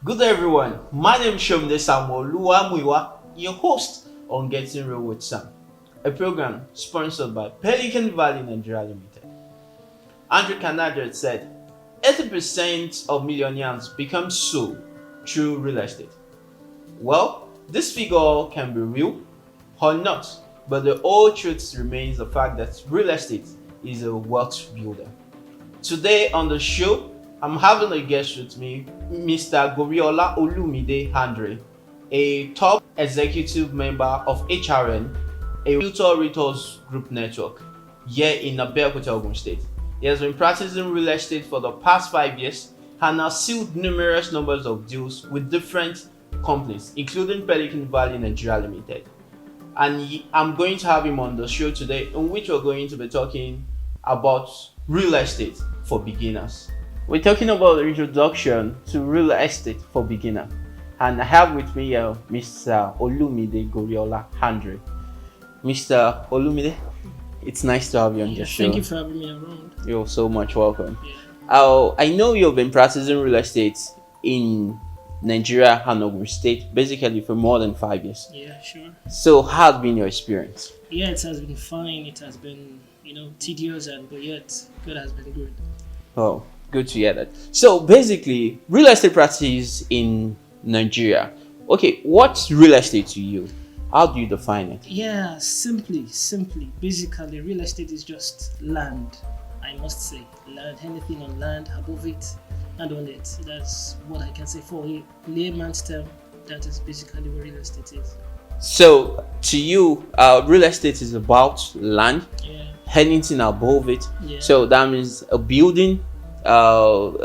Good day, everyone. My name is Shomde Samuel Luamuiwa, your host on Getting Real with Sam, a program sponsored by Pelican Valley Nigeria Limited. Andrew Canadra said, 80% of millionaires become so through real estate. Well, this figure can be real or not, but the whole truth remains the fact that real estate is a wealth builder. Today on the show, I'm having a guest with me, Mr. Goriola Olumide Andre, a top executive member of HRN, a realtors group network here in Abeokuta, Ogun State. He has been practicing real estate for the past 5 years and has sealed numerous numbers of deals with different companies, including Pelican Valley Nigeria Limited. And I'm going to have him on the show today, in which we're going to be talking about real estate for beginners. We're talking about the introduction to real estate for beginner, and I have with me Mr. Olumide Goriola Andre. Mr. Olumide, it's nice to have you on the show. Thank you for having me around. You're so much welcome. I know you've been practicing real estate in Nigeria and Ogun State basically for more than 5 years. Yeah, sure. So how has been your experience? Yeah, it has been fine. It has been, tedious, but yet God has been good. Oh, good to hear that. So basically, real estate practice in Nigeria. Okay, what's real estate to you? How do you define it? Yeah, simply, basically, real estate is just land. I must say, land. Anything on land, above it, and on it. That's what I can say for a layman's term. That is basically what real estate is. So to you, real estate is about land. Yeah. Anything above it. Yeah. So that means a building, a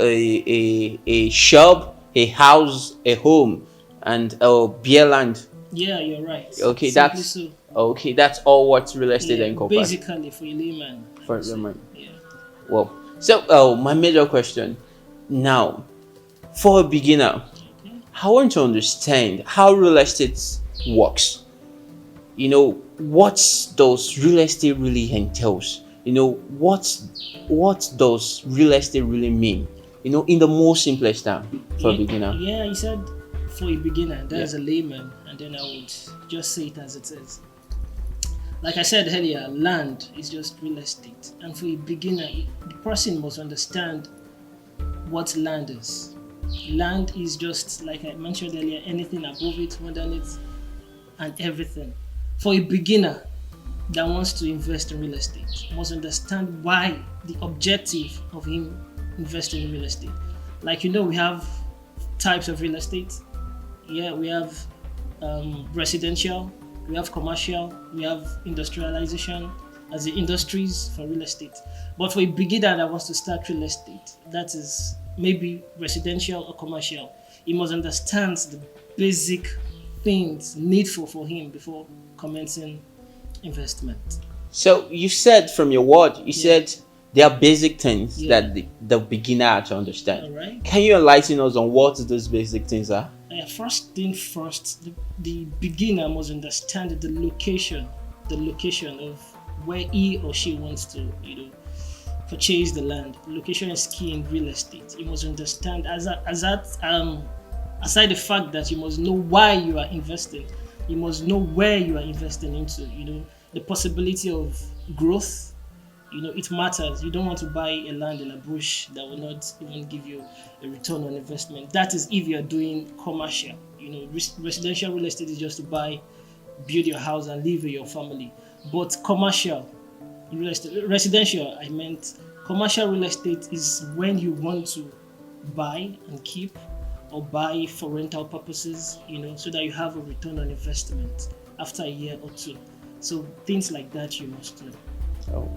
shop, a house, a home, and a beer land. Yeah, you're right. Okay, Simply that's all what real estate encompasses. Basically, for a layman. For a layman. Yeah. Well, so my major question now, for a beginner, Okay. I want to understand how real estate works. What does real estate really entails? What does real estate really mean? In the most simplest term for a beginner. Yeah, you said for a beginner, that's a layman, and then I would just say it as it is. Like I said earlier, land is just real estate, and for a beginner, the person must understand what land is. Land is just, like I mentioned earlier, anything above it, underneath, and everything. For a beginner that wants to invest in real estate, must understand why, the objective of him investing in real estate. Like we have types of real estate. Yeah, we have residential, we have commercial, we have industrialization as the industries for real estate. But for a beginner that wants to start real estate, that is maybe residential or commercial, he must understand the basic things needful for him before commencing investment. So you said from your word, you said there are basic things that the beginner has to understand. All right. Can you enlighten us on what those basic things are? First thing first, the beginner must understand the location of where he or she wants to, purchase the land. Location is key in real estate. You must understand aside the fact that you must know why you are investing, you must know where you are investing into. The possibility of growth. It matters. You don't want to buy a land in a bush that will not even give you a return on investment. That is if you're doing commercial. Residential real estate is just to buy, build your house and live with your family. But commercial real estate, residential, I meant commercial real estate is when you want to buy and keep, or buy for rental purposes, so that you have a return on investment after a year or two. So things like that you must know. Oh.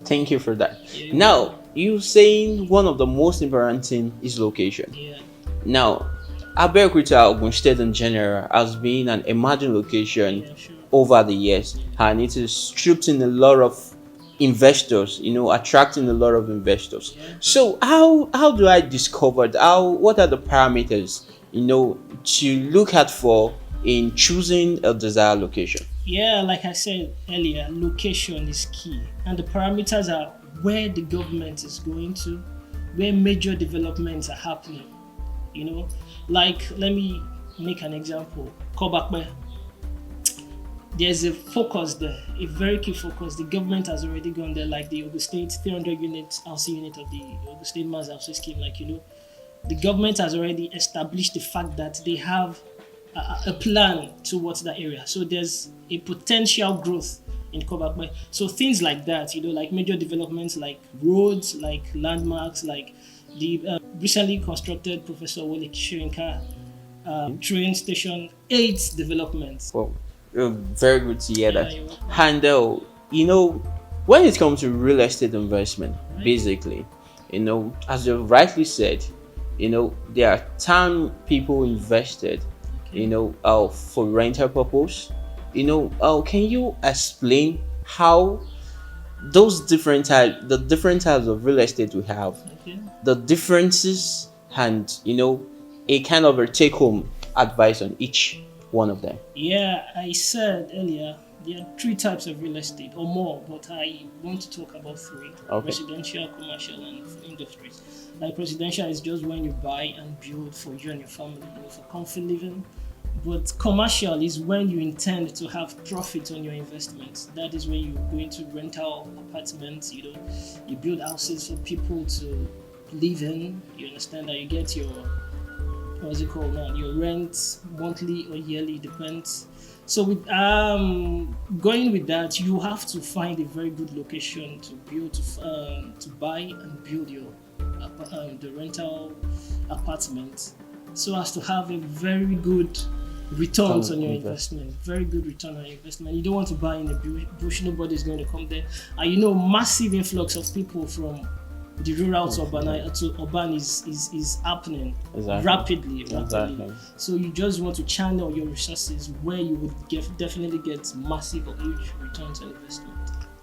Thank you for that. Yeah. Now, you saying one of the most important things is location. Yeah. Now, Abeokuta, Ogun State in general, has been an emerging location over the years, and it is stripping a lot of investors, attracting a lot of investors. Yeah. So how do I discover what are the parameters, to look at for in choosing a desired location? Yeah, like I said earlier, location is key. And the parameters are where the government is going to, where major developments are happening. You know, like let me make an example. Kobakbe, there's a focus there, a very key focus. The government has already gone there, like the Ogun State 300 units housing unit of the Ogun State Mass Housing Scheme. Like, the government has already established the fact that they have a plan towards that area. So there's a potential growth in Kobakbe. So things like that, like major developments like roads, like landmarks, like the recently constructed Professor Wole Shirinka train station, 8 developments. Well, very good to hear that. you're welcome. And when it comes to real estate investment, Right. basically, as you rightly said, there are time people invested, for rental purpose. Can you explain how the different types of real estate we have, Okay. the differences, and a kind of a take-home advice on each one of them? Yeah, I said earlier there are 3 types of real estate or more, but I want to talk about 3: Okay. residential, commercial, and industry. Like residential is just when you buy and build for you and your family, for comfort living. But commercial is when you intend to have profit on your investments. That is when you go into rental apartments. You build houses for people to live in. You understand that you get your what's it called now? Your rent monthly or yearly, depends. So with going with that, you have to find a very good location to build to buy and build your the rental apartment, so as to have a very good returns on your investment. Very good return on your investment. You don't want to buy in a bush. Nobody is going to come there. And massive influx of people from the rural to urban is happening rapidly. Exactly. So you just want to channel your resources where you would definitely get massive or huge returns on investment.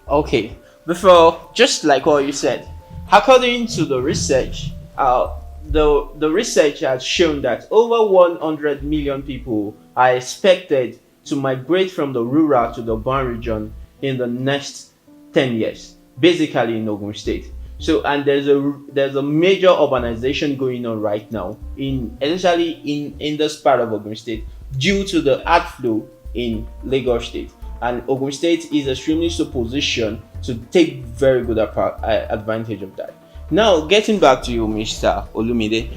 Okay, before, just like what you said, according to the research, the research has shown that over 100 million people are expected to migrate from the rural to the urban region in the next 10 years, basically in Ogun State. So, and there's a major urbanization going on right now, especially in this part of Ogun State, due to the outflow in Lagos State. And Ogun State is extremely so positioned to take very good advantage of that. Now, getting back to you, Mr. Olumide,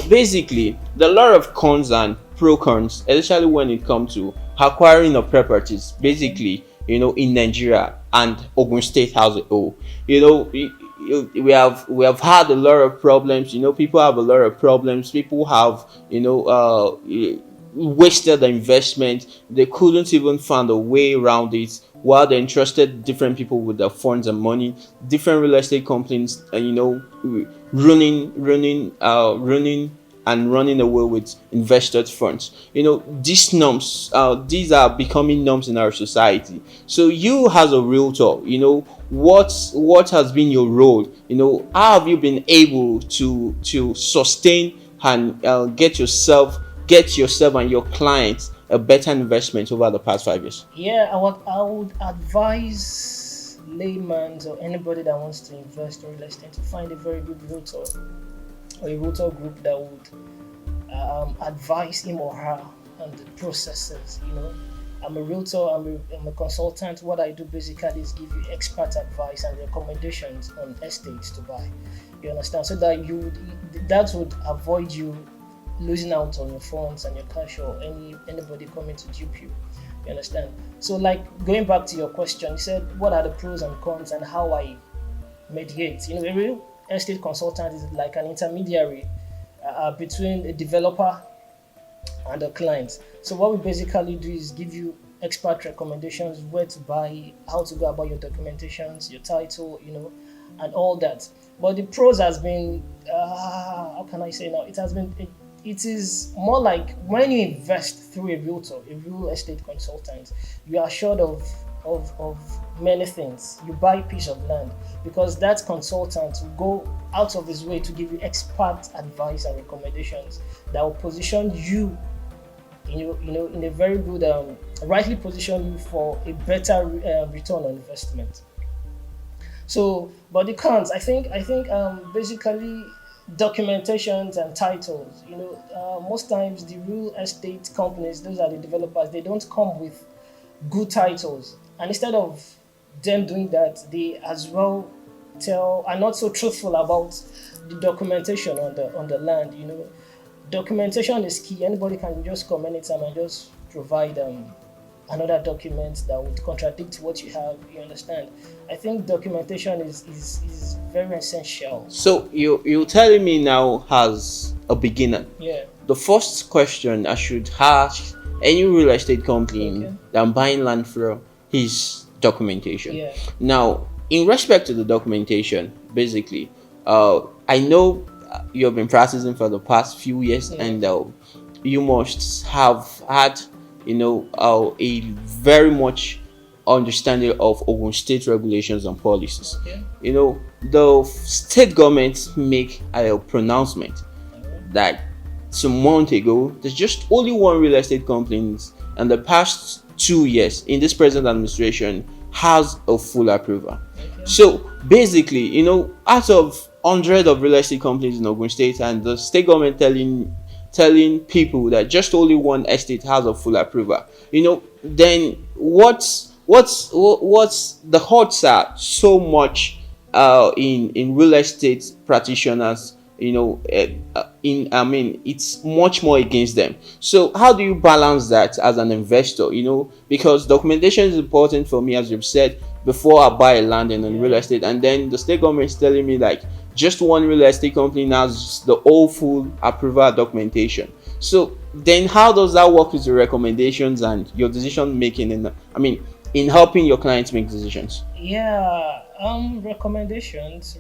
basically, there are a lot of cons and pro-cons, especially when it comes to acquiring of properties, basically, in Nigeria and Ogun State as a whole. We have had a lot of problems. People have a lot of problems. People have, wasted the investment. They couldn't even find a way around it, while they entrusted different people with their funds and money. Different real estate companies, running away with invested funds. These norms, these are becoming norms in our society. So you, as a realtor, what has been your role? How have you been able to sustain and get yourself and your clients a better investment over the past 5 years? Yeah, I would advise laymen or anybody that wants to invest in real estate to find a very good realtor or a realtor group that would advise him or her on the processes. I'm a realtor, I'm a consultant. What I do basically is give you expert advice and recommendations on estates to buy. You understand? So that would avoid you losing out on your funds and your cash or anybody coming to dupe you. You understand? So, like, going back to your question, you said what are the pros and cons and how I mediate. A real estate consultant is like an intermediary between a developer and a client. So what we basically do is give you expert recommendations, where to buy, how to go about your documentations, your title, and all that. But the pros has been, how can I say now? It is more like when you invest through a realtor, a real estate consultant, you are assured of many things. You buy a piece of land because that consultant will go out of his way to give you expert advice and recommendations that will position you, in a very good, rightly position you for a better return on investment. So, but the cons, I think basically documentations and titles. Most times the real estate companies, those are the developers, they don't come with good titles, and instead of them doing that, they as well tell are not so truthful about the documentation on the land. Documentation is key. Anybody can just come anytime and just provide another document that would contradict what you have. You understand? I think documentation is very essential. So you're telling me now as a beginner, Yeah. the first question I should ask any real estate company Okay. that I'm buying land from is documentation. Yeah. Now, in respect to the documentation, basically, I know you have been practicing for the past few years, Yeah. and you must have had, a very much understanding of Ogun State regulations and policies. Okay. The state government make a pronouncement that some month ago there's just only one real estate company in the past 2 years in this present administration has a full approval. Okay. So basically, out of hundred of real estate companies in Ogun State, and the state government telling people that just only one estate has a full approval, then what's the odds are so much in real estate practitioners, it's much more against them. So how do you balance that as an investor? Because documentation is important for me, as you've said, before I buy a land in real estate, and then the state government is telling me like just one real estate company has the whole full approval documentation. So then how does that work with your recommendations and your decision making in helping your clients make decisions? Yeah. Recommendations.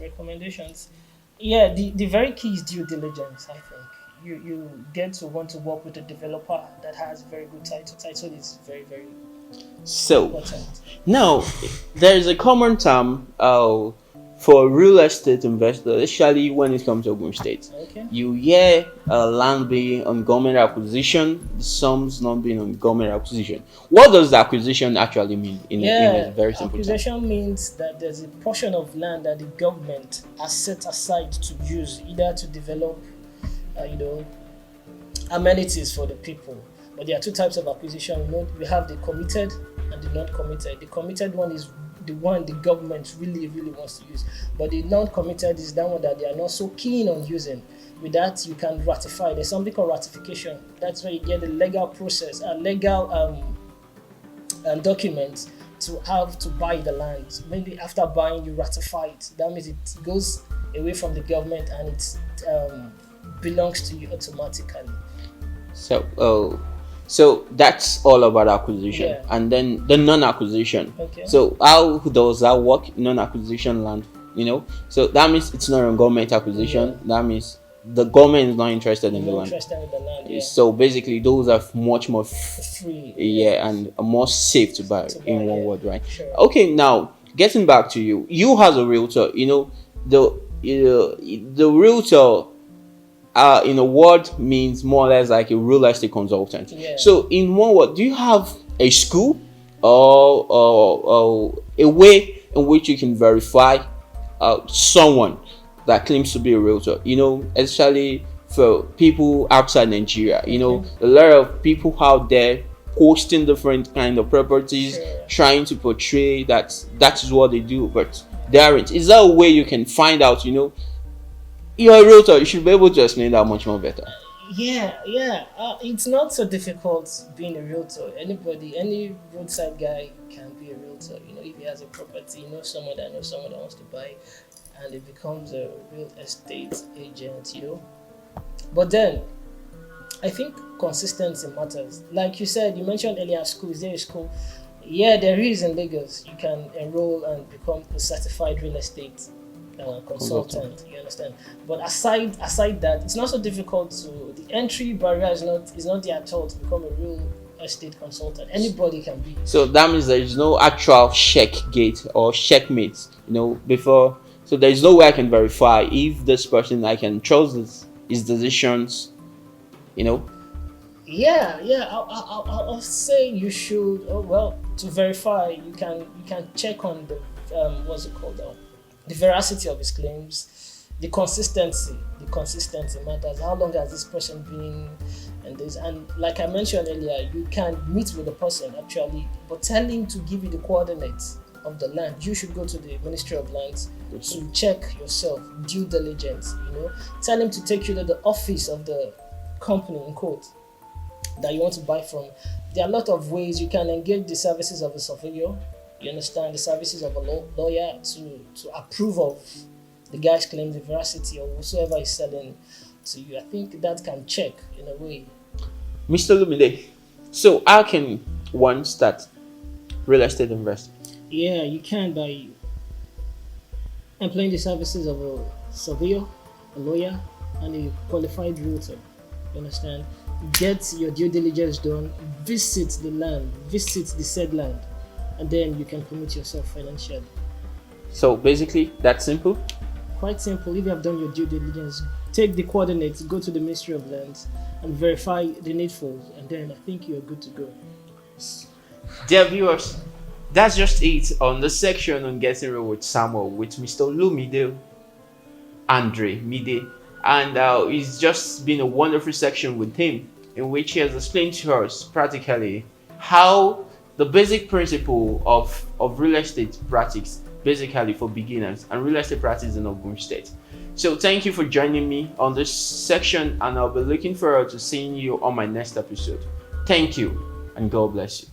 Yeah. The very key is due diligence. I think you get to want to work with a developer that has very good title. Title is very, very So important. now there is a common term for real estate investors, especially when it comes to Ogun State. Okay. You hear land being on government acquisition, the sums not being on government acquisition. What does the acquisition actually mean in a very simple term? Acquisition means that there's a portion of land that the government has set aside to use either to develop, amenities for the people. But there are two types of acquisition. We have the committed and the non-committed. The committed one is the one the government really, really wants to use. But the non-committed is that one that they are not so keen on using. With that, you can ratify. There's something called ratification. That's where you get the legal process, a legal document to have to buy the land. Maybe after buying, you ratify it. That means it goes away from the government and it belongs to you automatically. So that's all about acquisition. Yeah. And then the non-acquisition. Okay. So how does that work? Non-acquisition land, So that means it's not a government acquisition. Yeah. That means the government is not interested in the Not land. interested in the land. Yeah. So basically, those are much more Free. and more safe to buy, in one yeah. word, right? Sure. Okay, now getting back to you as a realtor, the realtor in a word means more or less like a real estate consultant. Yeah. So in one word, do you have a school or a way in which you can verify someone that claims to be a realtor, especially for people outside Nigeria? A lot of people out there posting different kind of properties, Sure. trying to portray that is what they do, but they aren't. Is there a way you can find out, you're a realtor? You should be able to explain that much more better. Yeah. It's not so difficult being a realtor. Any roadside guy can be a realtor. If he has a property, someone that wants to buy, and it becomes a real estate agent. But then, I think consistency matters. Like you said, you mentioned earlier, school. Is there a school? Yeah, there is in Lagos. You can enroll and become a certified real estate consultant. You understand? But aside that, it's not so difficult the entry barrier is not there at all to become a real estate consultant. Anybody can be. So that means there is no actual check gate or checkmate, before. So there is no way I can verify if this person, I can trust his decisions, Yeah. I'll say you should. Oh, well, to verify, you can check on the what's it called now? The veracity of his claims. The consistency matters. How long has this person been and like I mentioned earlier, you can meet with the person actually, but tell him to give you the coordinates of the land. You should go to the Ministry of Lands to check yourself, due diligence, tell him to take you to the office of the company in quote that you want to buy from. There are a lot of ways you can engage the services of a surveyor, you understand, the services of a lawyer to approve of the guy's claim, the veracity of whosoever is selling to you. I think that can check in a way. Mr. Lumide, so how can one start real estate investing? Yeah, you can by employing the services of a surveyor, a lawyer, and a qualified realtor. You understand? Get your due diligence done, visit the land, visit the said land, and then you can commit yourself financially. So basically, that's simple. Quite simple. If you have done your due diligence, take the coordinates, go to the Ministry of Lands, and verify the needful, and then I think you're good to go. Dear viewers, that's just it on the section on Getting Real with Samuel with Mr. Lumide Andre Mide. And it's just been a wonderful section with him in which he has explained to us practically how the basic principle of real estate practice basically for beginners and real estate practice in Ogun State. So thank you for joining me on this section, and I'll be looking forward to seeing you on my next episode. Thank you and God bless you.